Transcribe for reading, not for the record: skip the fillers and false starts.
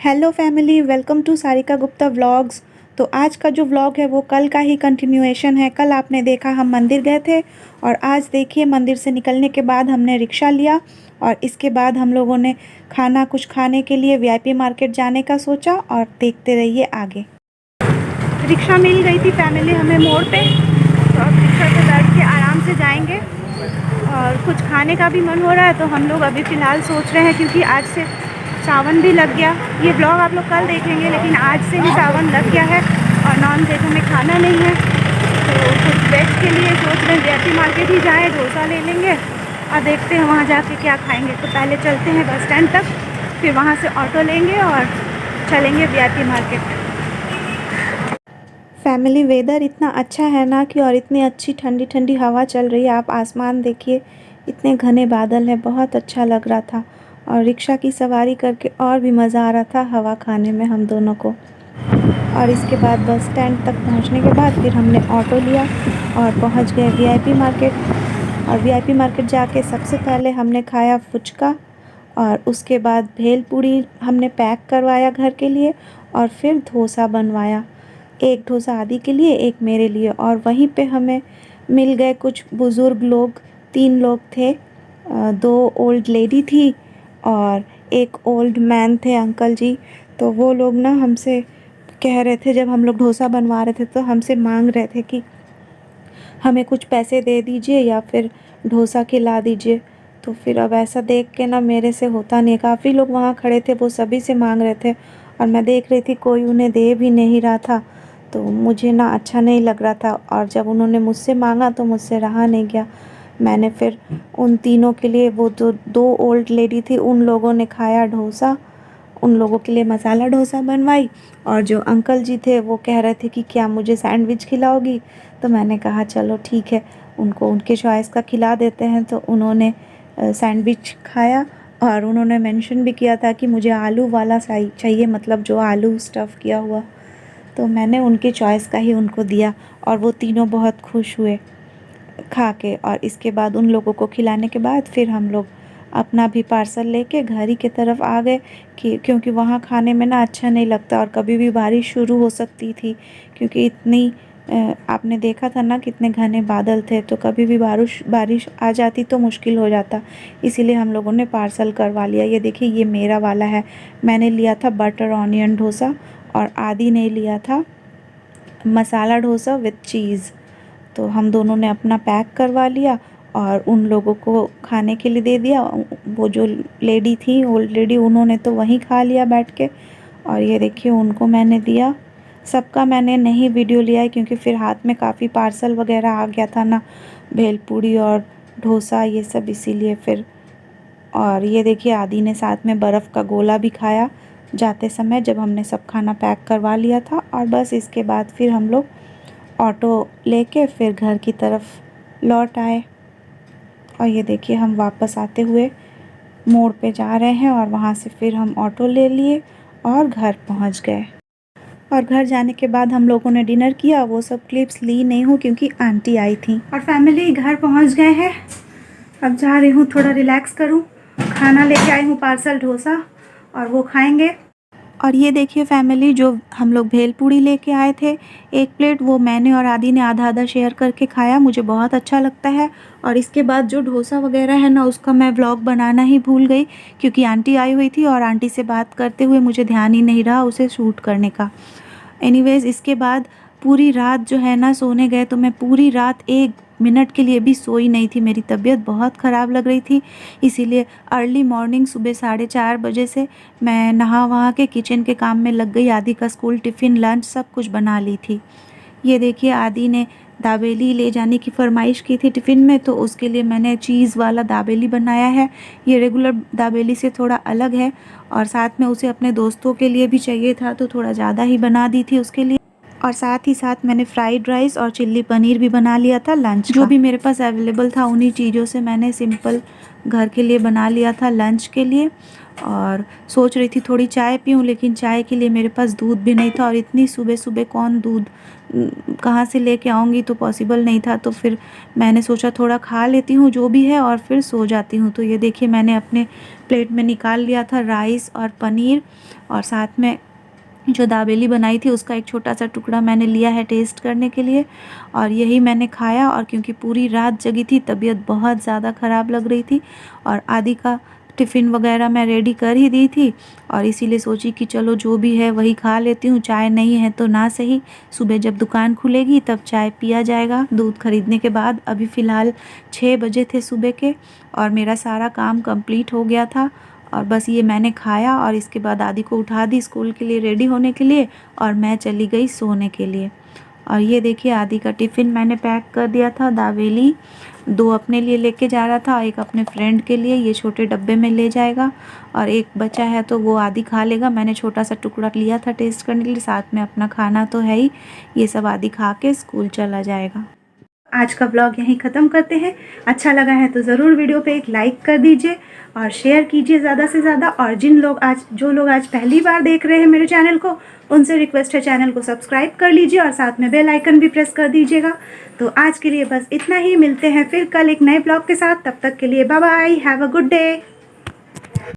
Hello family, welcome to Sarika Gupta vlogs. तो आज का जो व्लॉग है वो कल का ही कंटिन्यूएशन है। कल आपने देखा हम मंदिर गए थे और आज देखिए मंदिर से निकलने के बाद हमने रिक्शा लिया और इसके बाद हम लोगों ने कुछ खाने के लिए वीआईपी मार्केट जाने का सोचा और देखते रहिए आगे। रिक्शा मिल गई थी फैमिली हमें मोड़ पे, तो अब रिक्शा पे बैठ के आराम से जाएंगे और कुछ खाने का भी मन हो रहा है। तो हम लोग अभी फ़िलहाल सोच रहे हैं, क्योंकि आज से सावन भी लग गया। ये ब्लॉग आप लोग कल देखेंगे, लेकिन आज से ही सावन लग गया है और नॉन वेज हमें खाना नहीं है। तो कुछ वेज के लिए सोच रहे हैं वीआईपी मार्केट ही जाएँ, डोसा ले लेंगे और देखते हैं वहाँ जाके क्या खाएंगे। तो पहले चलते हैं बस स्टैंड तक, फिर वहाँ से ऑटो लेंगे और चलेंगे वीआईपी मार्केट। फैमिली वेदर इतना अच्छा है ना कि, और इतनी अच्छी ठंडी ठंडी हवा चल रही है। आप आसमान देखिए, इतने घने बादल हैं, बहुत अच्छा लग रहा था। और रिक्शा की सवारी करके और भी मज़ा आ रहा था हवा खाने में हम दोनों को। और इसके बाद बस स्टैंड तक पहुंचने के बाद फिर हमने ऑटो लिया और पहुंच गए वीआईपी मार्केट। और वीआईपी मार्केट जाके सबसे पहले हमने खाया फुचका और उसके बाद भेलपूरी हमने पैक करवाया घर के लिए और फिर डोसा बनवाया। एक डोसा आदि के लिए, एक मेरे लिए। और वहीं पे हमें मिल गए कुछ बुज़ुर्ग लोग, 3 लोग थे। 2 ओल्ड लेडी थी और एक ओल्ड मैन थे, अंकल जी। तो वो लोग ना हमसे कह रहे थे, जब हम लोग डोसा बनवा रहे थे तो हमसे मांग रहे थे कि हमें कुछ पैसे दे दीजिए या फिर डोसा खिला दीजिए। तो फिर अब ऐसा देख के ना मेरे से होता नहीं है। काफ़ी लोग वहाँ खड़े थे, वो सभी से मांग रहे थे और मैं देख रही थी कोई उन्हें दे भी नहीं रहा था। तो मुझे ना अच्छा नहीं लग रहा था और जब उन्होंने मुझसे मांगा तो मुझसे रहा नहीं गया। मैंने फिर उन तीनों के लिए, वो जो 2 ओल्ड लेडी थी उन लोगों ने खाया डोसा, उन लोगों के लिए मसाला डोसा बनवाई। और जो अंकल जी थे वो कह रहे थे कि क्या मुझे सैंडविच खिलाओगी। तो मैंने कहा चलो ठीक है, उनको उनके चॉइस का खिला देते हैं। तो उन्होंने सैंडविच खाया और उन्होंने मेंशन भी किया था कि मुझे आलू वाला चाहिए, मतलब जो आलू स्टफ़ किया हुआ। तो मैंने उनकी चॉइस का ही उनको दिया और वो तीनों बहुत खुश हुए खा के। और इसके बाद उन लोगों को खिलाने के बाद फिर हम लोग अपना भी पार्सल लेके घर ही की तरफ आ गए, क्योंकि वहाँ खाने में ना अच्छा नहीं लगता और कभी भी बारिश शुरू हो सकती थी, क्योंकि इतनी आपने देखा था ना कितने घने बादल थे। तो कभी भी बारिश आ जाती तो मुश्किल हो जाता, इसीलिए हम लोगों ने पार्सल करवा लिया। ये देखिए, ये मेरा वाला है। मैंने लिया था बटर ऑनियन डोसा और आदि ने लिया था मसाला डोसा विथ चीज़। तो हम दोनों ने अपना पैक करवा लिया और उन लोगों को खाने के लिए दे दिया। वो जो लेडी थी, ओल्ड लेडी, उन्होंने तो वहीं खा लिया बैठ के। और ये देखिए उनको मैंने दिया। सबका मैंने नहीं वीडियो लिया है, क्योंकि फिर हाथ में काफ़ी पार्सल वगैरह आ गया था ना, भेलपूरी और डोसा ये सब, इसीलिए फिर। और ये देखिए आदि ने साथ में बर्फ़ का गोला भी खाया जाते समय, जब हमने सब खाना पैक करवा लिया था। और बस इसके बाद फिर हम लोग ऑटो लेके फिर घर की तरफ लौट आए। और ये देखिए हम वापस आते हुए मोड़ पे जा रहे हैं और वहाँ से फिर हम ऑटो ले लिए और घर पहुँच गए। और घर जाने के बाद हम लोगों ने डिनर किया। वो सब क्लिप्स ली नहीं हूँ क्योंकि आंटी आई थी। और फैमिली घर पहुँच गए हैं, अब जा रही हूँ थोड़ा रिलैक्स करूँ। खाना लेके आई हूँ पार्सल डोसा और वो खाएंगे। और ये देखिए फैमिली, जो हम लोग भेलपूरी लेके आए थे 1 प्लेट, वो मैंने और आदि ने आधा आधा शेयर करके खाया। मुझे बहुत अच्छा लगता है। और इसके बाद जो डोसा वगैरह है ना, उसका मैं व्लॉग बनाना ही भूल गई, क्योंकि आंटी आई हुई थी और आंटी से बात करते हुए मुझे ध्यान ही नहीं रहा उसे शूट करने का। एनीवेज़ इसके बाद पूरी रात जो है ना सोने गए, तो मैं पूरी रात 1 मिनट के लिए भी सोई नहीं थी। मेरी तबीयत बहुत ख़राब लग रही थी, इसीलिए अर्ली मॉर्निंग सुबह 4:30 बजे से मैं नहा वहा के किचन के काम में लग गई। आदि का स्कूल टिफ़िन, लंच सब कुछ बना ली थी। ये देखिए आदि ने दाबेली ले जाने की फ़रमाइश की थी टिफ़िन में, तो उसके लिए मैंने चीज़ वाला दाबेली बनाया है। ये रेगुलर दाबेली से थोड़ा अलग है और साथ में उसे अपने दोस्तों के लिए भी चाहिए था, तो थोड़ा ज़्यादा ही बना दी थी उसके लिए। और साथ ही साथ मैंने फ्राइड राइस और चिल्ली पनीर भी बना लिया था लंच का। जो भी मेरे पास अवेलेबल था उन्हीं चीज़ों से मैंने सिंपल घर के लिए बना लिया था लंच के लिए। और सोच रही थी थोड़ी चाय पीऊँ, लेकिन चाय के लिए मेरे पास दूध भी नहीं था और इतनी सुबह-सुबह कौन दूध कहाँ से लेके आऊँगी, तो पॉसिबल नहीं था। तो फिर मैंने सोचा थोड़ा खा लेती हूँ जो भी है और फिर सो जाती हूँ। तो ये देखिए मैंने अपने प्लेट में निकाल लिया था राइस और पनीर, और साथ में जो दाबेली बनाई थी उसका एक छोटा-सा टुकड़ा मैंने लिया है टेस्ट करने के लिए, और यही मैंने खाया। और क्योंकि पूरी रात जगी थी, तबीयत बहुत ज़्यादा ख़राब लग रही थी और आदि का टिफ़िन वग़ैरह मैं रेडी कर ही दी थी, और इसीलिए सोची कि चलो जो भी है वही खा लेती हूँ। चाय नहीं है तो ना सही, सुबह जब दुकान खुलेगी तब चाय पिया जाएगा दूध खरीदने के बाद। अभी फ़िलहाल 6 बजे थे सुबह के और मेरा सारा काम कंप्लीट हो गया था, और बस ये मैंने खाया और इसके बाद आदि को उठा दी स्कूल के लिए रेडी होने के लिए, और मैं चली गई सोने के लिए। और ये देखिए आदि का टिफ़िन मैंने पैक कर दिया था। दाबेली 2 अपने लिए लेके जा रहा था, एक अपने फ्रेंड के लिए, ये छोटे डब्बे में ले जाएगा, और एक बचा है तो वो आदि खा लेगा। मैंने छोटा-सा टुकड़ा लिया था टेस्ट करने के लिए, साथ में अपना खाना तो है ही। ये सब आदि खा के स्कूल चला जाएगा। आज का ब्लॉग यहीं ख़त्म करते हैं। अच्छा लगा है तो ज़रूर वीडियो पे एक लाइक कर दीजिए और शेयर कीजिए ज़्यादा से ज़्यादा। और जो लोग आज पहली बार देख रहे हैं मेरे चैनल को, उनसे रिक्वेस्ट है चैनल को सब्सक्राइब कर लीजिए और साथ में बेल आइकन भी प्रेस कर दीजिएगा। तो आज के लिए बस इतना ही, मिलते हैं फिर कल एक नए ब्लॉग के साथ। तब तक के लिए bye bye, have a good day.